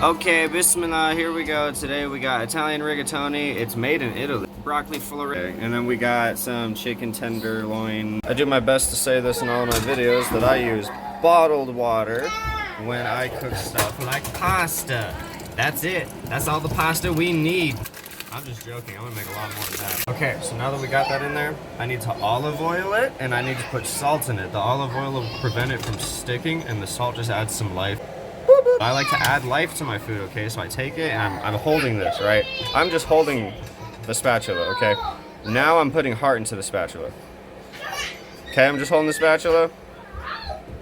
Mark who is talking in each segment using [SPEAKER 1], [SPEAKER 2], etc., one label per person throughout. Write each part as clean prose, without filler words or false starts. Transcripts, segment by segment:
[SPEAKER 1] Okay, bismillah, here we go. Today we got Italian rigatoni. It's made in Italy. Broccoli florette. And then we got some chicken tenderloin. I do my best to say this in all of my videos that I use bottled water when I cook stuff like pasta. That's it. That's all the pasta we need. I'm just joking. I'm gonna make a lot more than that. Okay, so now that we got that in there, I need to olive oil it and I need to put salt in it. The olive oil will prevent it from sticking and the salt just adds some life. I like to add life to my food, okay? So I take it and I'm holding this, right? I'm just holding the spatula, okay? Now I'm putting heart into the spatula. Okay, I'm just holding the spatula,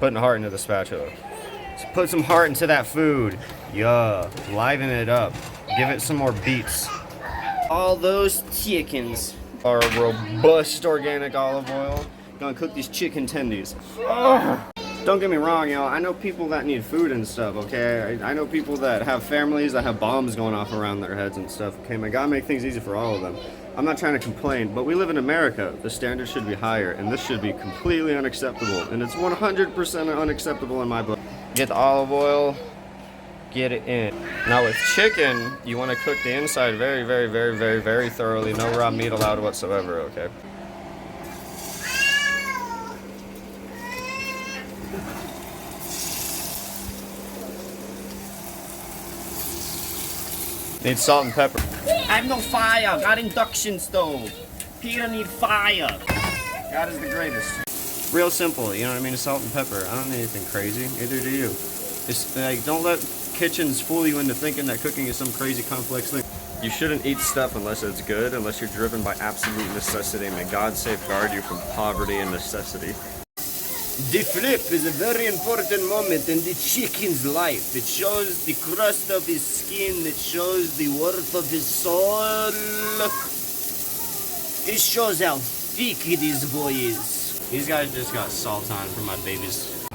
[SPEAKER 1] putting heart into the spatula. So put some heart into that food. Yeah, liven it up. Give it some more beats. All those chickens are robust organic olive oil. Gonna cook these chicken tendies. Ugh. Don't get me wrong, y'all. I know people that need food and stuff, okay? I know people that have families that have bombs going off around their heads and stuff, okay? My God, make things easy for all of them. I'm not trying to complain, but we live in America. The standards should be higher, and this should be completely unacceptable. And it's 100% unacceptable in my book. Get the olive oil, get it in. Now with chicken, you want to cook the inside very, very, very, very, very thoroughly. No raw meat allowed whatsoever, okay? Need salt and pepper. I have no fire. Got induction stove. Peter need fire. God is the greatest. Real simple, you know what I mean? Salt and pepper. I don't need anything crazy. Neither do you. It's like, don't let kitchens fool you into thinking that cooking is some crazy complex thing. You shouldn't eat stuff unless it's good, unless you're driven by absolute necessity. May God safeguard you from poverty and necessity. The flip is a very important moment in the chicken's life. It shows the crust of his skin. It shows the worth of his soul. It shows how thick this boy is. These guys just got salt on for my babies.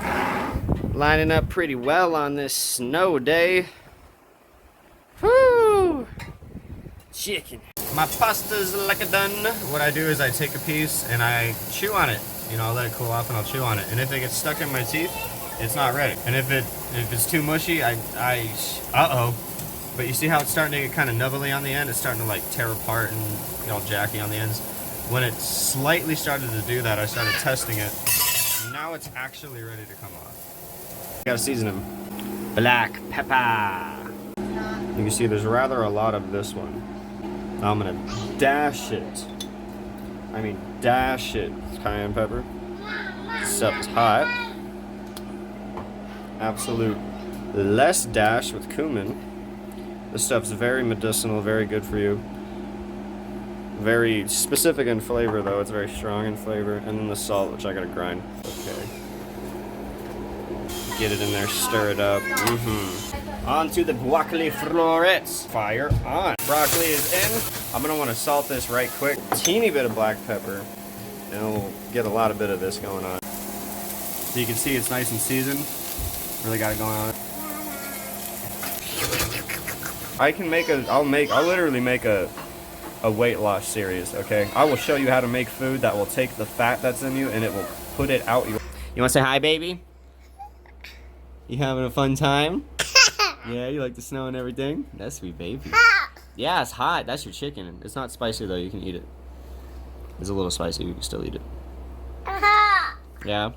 [SPEAKER 1] Lining up pretty well on this snow day. Whoo! Chicken. My pasta's like a done. What I do is I take a piece and I chew on it. You know, I'll let it cool off and I'll chew on it. And if it gets stuck in my teeth, it's not ready. And if it's too mushy, uh-oh. But you see how it's starting to get kind of nubbly on the end? It's starting to like tear apart and get all jacky on the ends. When it slightly started to do that, I started testing it. Now it's actually ready to come off. Gotta season them. Black pepper. You can see there's rather a lot of this one. Now I'm gonna dash it. Dash it. It's cayenne pepper. This stuff is hot. Absolute less dash with cumin. This stuff's very medicinal, very good for you. Very specific in flavor though, it's very strong in flavor. And then the salt, which I gotta grind. Okay. Get it in there, stir it up. On to the broccoli florets. Fire on. Broccoli is in. I'm gonna wanna salt this right quick. Teeny bit of black pepper. And we'll get a lot of bit of this going on. So you can see it's nice and seasoned. Really got it going on. I'll literally make a weight loss series, okay? I will show you how to make food that will take the fat that's in you and it will put it out. You wanna say hi, baby? You having a fun time? Yeah, you like the snow and everything? That's sweet, baby. Yeah, it's hot. That's your chicken. It's not spicy though, you can eat it. It's a little spicy, you can still eat it. Yeah?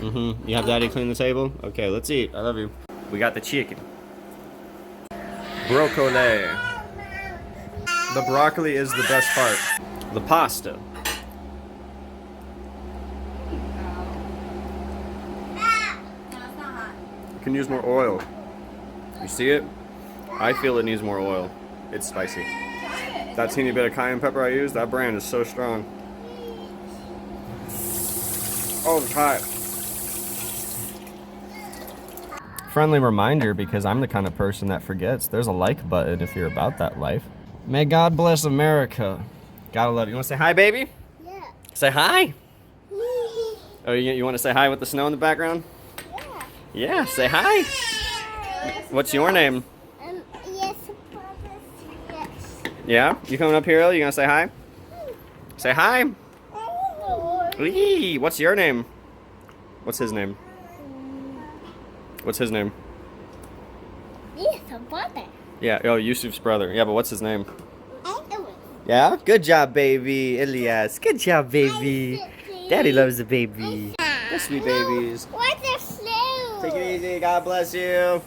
[SPEAKER 1] You have daddy clean the table? Okay, let's eat. I love you. We got the chicken. Broccoli. The broccoli is the best part. The pasta. You can use more oil. You see it? I feel it needs more oil. It's spicy. That teeny bit of cayenne pepper I use, that brand is so strong. Oh, it's hot. Friendly reminder, because I'm the kind of person that forgets, there's a like button if you're about that life. May God bless America. Gotta love you. You wanna say hi, baby? Yeah. Say hi. Oh, you wanna say hi with the snow in the background? Yeah. Yeah, say hi. What's your name?
[SPEAKER 2] Yes, yes.
[SPEAKER 1] Yeah? You coming up here, Ellie? You gonna say hi? Say hi. Wee. What's your name? What's his name? What's his name?
[SPEAKER 2] a brother.
[SPEAKER 1] Yeah, oh, Yusuf's brother. Yeah, but what's his name?
[SPEAKER 2] Eldest.
[SPEAKER 1] Yeah? Good job, baby. Elias. Good job, baby. Daddy loves the baby. The sweet babies.
[SPEAKER 2] What's the slow?
[SPEAKER 1] Take it easy. God bless you.